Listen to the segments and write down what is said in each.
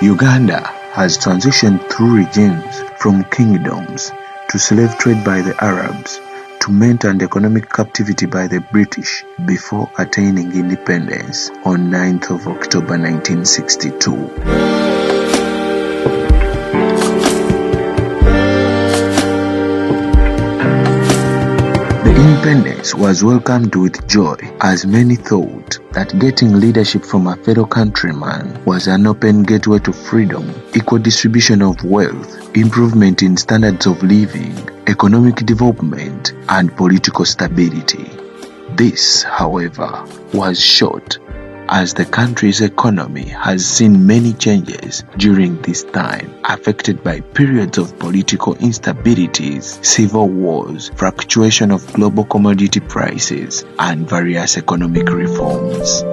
Uganda has transitioned through regimes from kingdoms to slave trade by the Arabs to mental and economic captivity by the British before attaining independence on 9th of October 1962. Independence was welcomed with joy, as many thought that getting leadership from a fellow countryman was an open gateway to freedom, equal distribution of wealth, improvement in standards of living, economic development, and political stability. This, however, was short, as the country's economy has seen many changes during this time, affected by periods of political instabilities, civil wars, fluctuation of global commodity prices, and various economic reforms.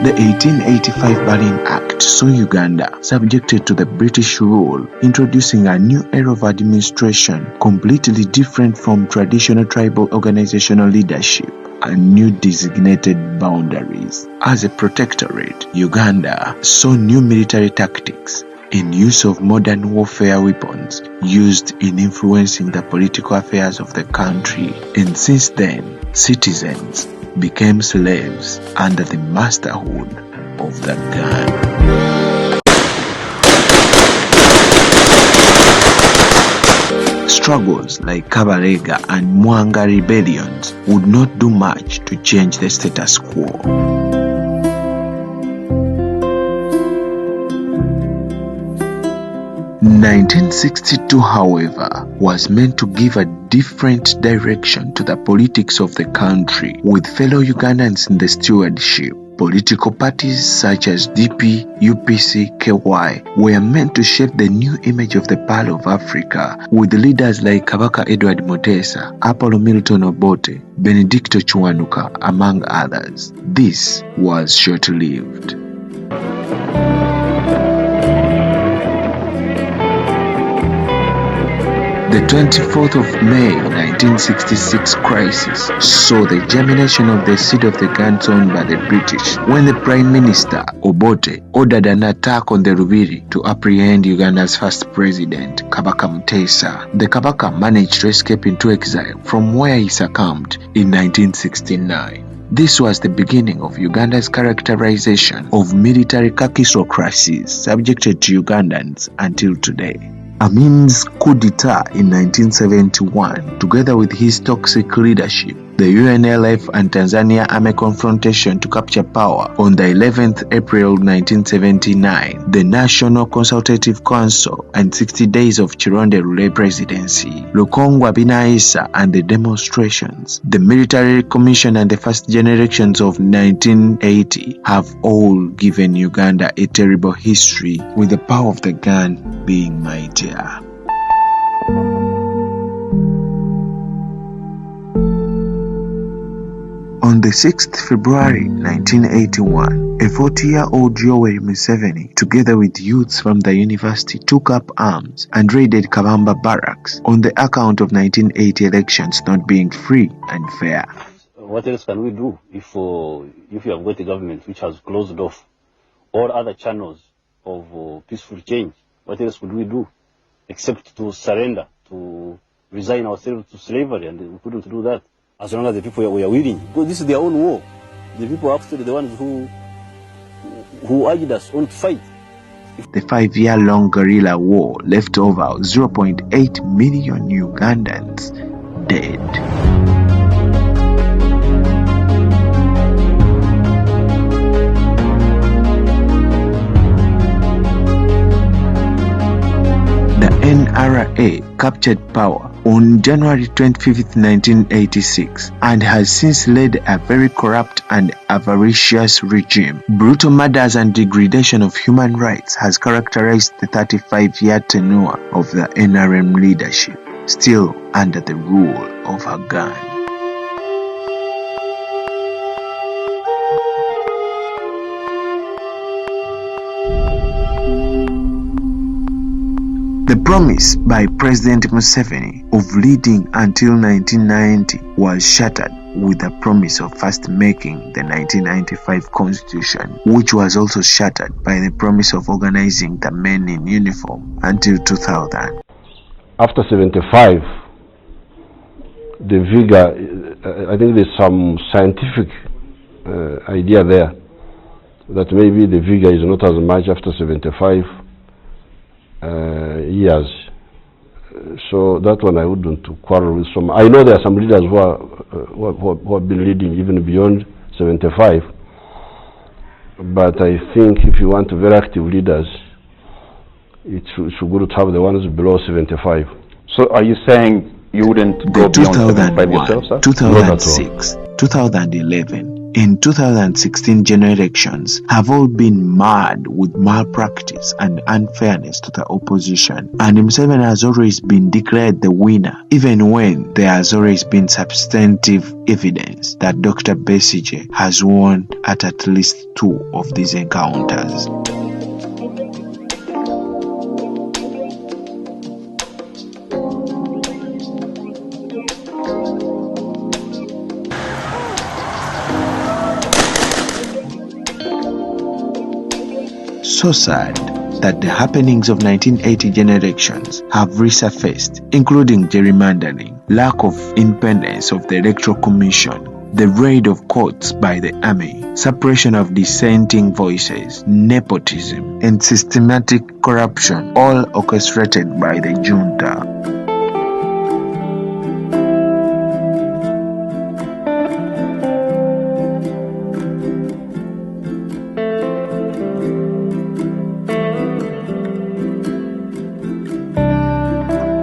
The 1885 Berlin Act saw Uganda subjected to the British rule, introducing a new era of administration completely different from traditional tribal organizational leadership and new designated boundaries. As a protectorate, Uganda saw new military tactics in use of modern warfare weapons used in influencing the political affairs of the country, and since then, citizens became slaves under the masterhood of the gun. Struggles like Kabalega and Mwanga rebellions would not do much to change the status quo. 1962, however, was meant to give a different direction to the politics of the country, with fellow Ugandans in the stewardship. Political parties such as DP, UPC, KY were meant to shape the new image of the Pearl of Africa, with leaders like Kabaka Edward Mutesa, Apollo Milton Obote, Benedicto Chiwanuka, among others. This was short-lived. The 24th of May 1966 crisis saw the germination of the seed of the guns owned by the British when the Prime Minister, Obote, ordered an attack on the Rubiri to apprehend Uganda's first president, Kabaka Mutesa. The Kabaka managed to escape into exile, from where he succumbed in 1969. This was the beginning of Uganda's characterization of military kakistocracies subjected to Ugandans until today. Amin's coup d'etat in 1971, together with his toxic leadership, the UNLF and Tanzania army confrontation to capture power on the 11th April 1979, the National Consultative Council and 60 days of Chironde Rule presidency, Lukongwa Binaisa and the demonstrations, the military commission and the first generations of 1980 have all given Uganda a terrible history, with the power of the gun being mightier. On the 6th February 1981, a 40-year-old Yoweri Museveni, together with youths from the university, took up arms and raided Kabamba barracks on the account of 1980 elections not being free and fair. What else can we do if you have got a government which has closed off all other channels of peaceful change? What else could we do except to surrender, to resign ourselves to slavery? And we couldn't do that. As long as the people were willing, because this is their own war. The people are actually the ones who urged us on to fight. The 5-year-long guerrilla war left over 0.8 million Ugandans dead. The NRA captured power on January 25, 1986, and has since led a very corrupt and avaricious regime. Brutal murders and degradation of human rights has characterized the 35-year tenure of the NRM leadership, still under the rule of a gun. The promise by President Museveni of leading until 1990 was shattered with the promise of first making the 1995 Constitution, which was also shattered by the promise of organizing the men in uniform until 2000. After 75, the vigor, I think there's some scientific idea there that maybe the vigor is not as much after 75 years. So that one I wouldn't quarrel with some. I know there are some leaders who have been leading even beyond 75, but I think if you want very active leaders, it's good to have the ones below 75. So are you saying you wouldn't go beyond 75 yourself, sir? 2006, 2011, and 2016 general elections have all been marred with malpractice and unfairness to the opposition, and Museveni has always been declared the winner, even when there has always been substantive evidence that Dr. Besigye has won at least 2 of these encounters. So sad that the happenings of 1980 general elections have resurfaced, including gerrymandering, lack of independence of the Electoral Commission, the raid of courts by the army, suppression of dissenting voices, nepotism, and systematic corruption, all orchestrated by the junta.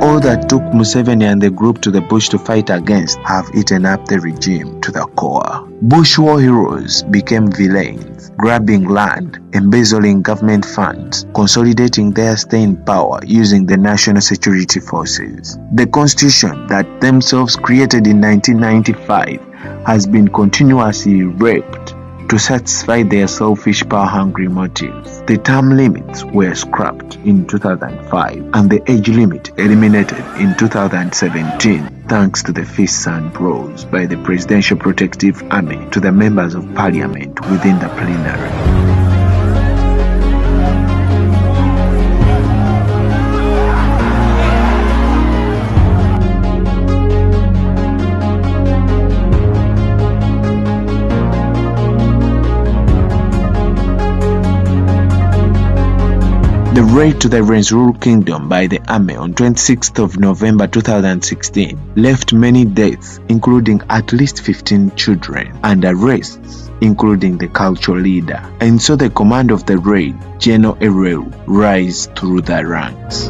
All that took Museveni and the group to the bush to fight against have eaten up the regime to the core. Bush war heroes became villains, grabbing land, embezzling government funds, consolidating their staying power using the National Security Forces. The constitution that themselves created in 1995 has been continuously raped to satisfy their selfish power-hungry motives. The term limits were scrapped in 2005 and the age limit eliminated in 2017 thanks to the fists and blows by the Presidential Protective Army to the members of parliament within the plenary. The raid to the Renzururu Kingdom by the army on 26th of November 2016 left many deaths, including at least 15 children, and arrests, including the cultural leader, and so the command of the raid, General Ereu, rise through the ranks.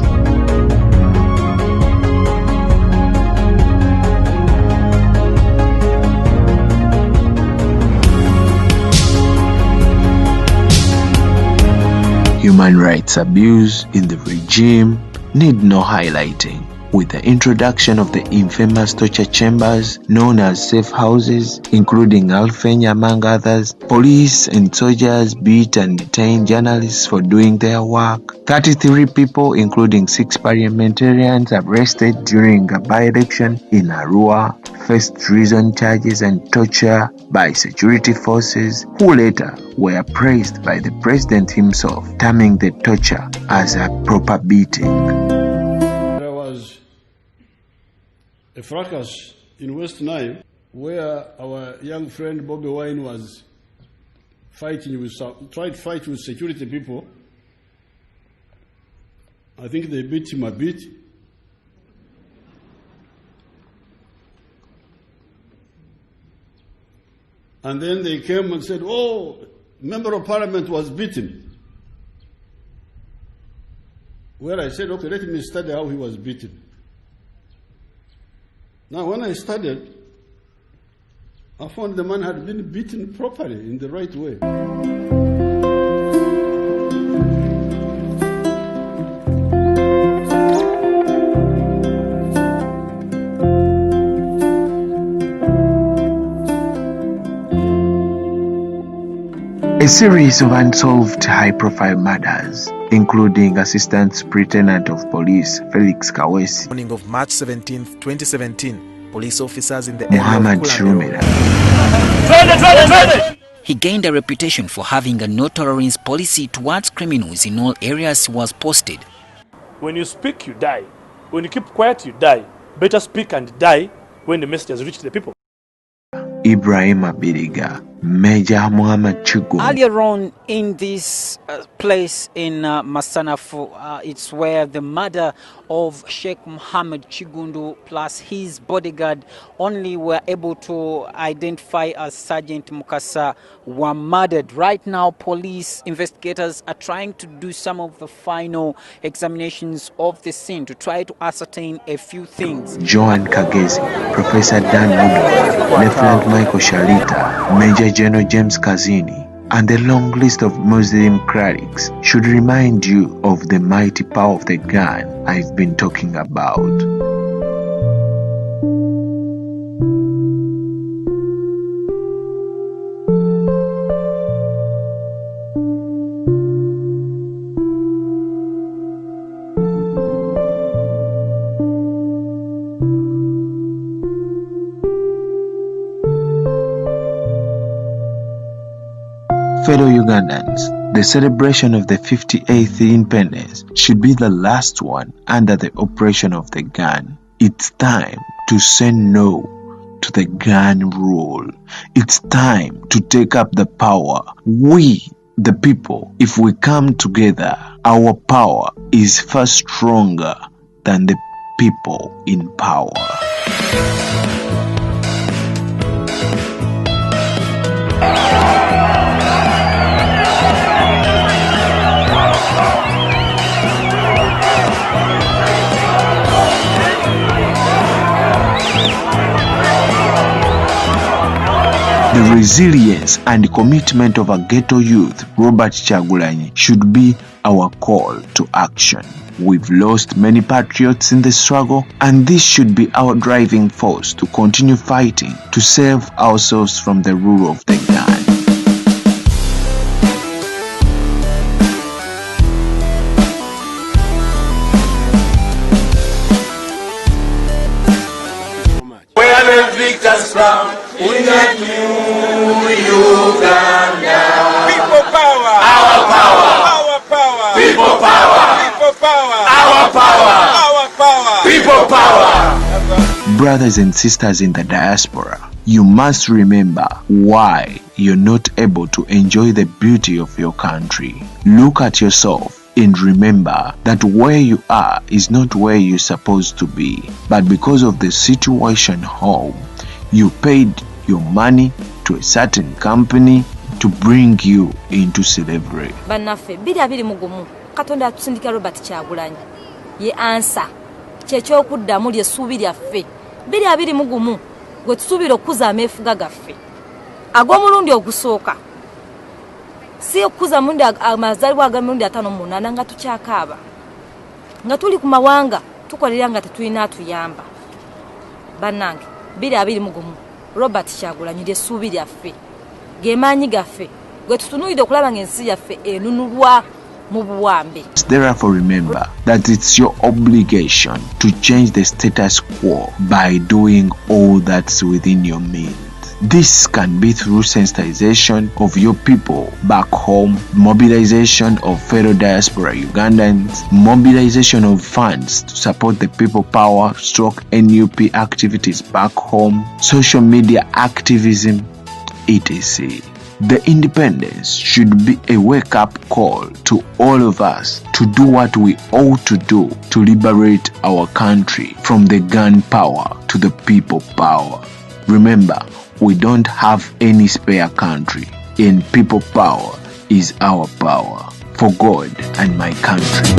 Human rights abuse in the regime need no highlighting, with the introduction of the infamous torture chambers known as safe houses, including Alfenya among others. Police and soldiers beat and detained journalists for doing their work. 33 people, including 6 parliamentarians, arrested during a by-election in Arua, faced treason charges and torture by security forces, who later were praised by the president himself, terming the torture as a proper beating. There was a fracas in West Nile where our young friend Bobby Wine was tried to fight with security people. I think they beat him a bit. And then they came and said, oh, member of parliament was beaten. Where I said, okay, let me study how he was beaten. Now, when I studied, I found the man had been beaten properly in the right way. A series of unsolved high-profile murders including Assistant Superintendent of Police Felix Kawesi, morning of March 17, 2017, police officers in the Muhammad area of Chirumira. He gained a reputation for having a no-tolerance policy towards criminals in all areas he was posted. When you speak, you die. When you keep quiet, you die. Better speak and die when the message has reached the people. Ibrahim Abiriga, Major Muhammad Chigundu. Earlier on in this place in Masanafu, it's where the murder of Sheikh Muhammad Chigundu plus his bodyguard only were able to identify as Sergeant Mukasa were murdered. Right now, police investigators are trying to do some of the final examinations of the scene to try to ascertain a few things. Joan Kagezi, Professor Dan Mudu, Lieutenant Michael Shalita, Major General James Kazini, and a long list of Muslim clerics should remind you of the mighty power of the gun I've been talking about. Fellow Ugandans, the celebration of the 58th independence should be the last one under the operation of the gun. It's time to say no to the gun rule. It's time to take up the power. We, the people, if we come together, our power is far stronger than the people in power. The resilience and commitment of a ghetto youth, Robert Kyagulanyi, should be our call to action. We've lost many patriots in the struggle, and this should be our driving force to continue fighting to save ourselves from the rule of the gun. Where the victors from in the new Uganda. People power. Our power. Our power. People power. People power. Our power. Our power. People power. Brothers and sisters in the diaspora, you must remember why you're not able to enjoy the beauty of your country. Look at yourself and remember that where you are is not where you're supposed to be. But because of the situation home, you paid your money to a certain company to bring you into slavery. Banafe bili abili mugumu katonda atusindika Robert Kyagulanyi ye answer kyekyo kuddamu lye suubiri affe bili abili mugumu gwe tusubira okuza amefuga gaffe ag'omulundi ogusooka si okuza mundi amazalibwa agamundi 5 nga tukyakaaba nga tuli ku mawanga tukolera nga tetulina atuyamba. Bannange bili abili mugumu Robert Kyagulanyi lye suubiri affe gemaanyi gaffe gwe tutunuulidde okulaba ng'ensi yaffe enunulwa mu buwambe. Therefore remember that it's your obligation to change the status quo by doing all that's within your means. This can be through sensitization of your people back home, mobilization of fellow diaspora Ugandans, mobilization of funds to support the people power / NUP activities back home, social media activism, etc. The independence should be a wake-up call to all of us to do what we ought to do to liberate our country from the gun power to the people power. Remember, we don't have any spare country, and people power is our power. For God and my country.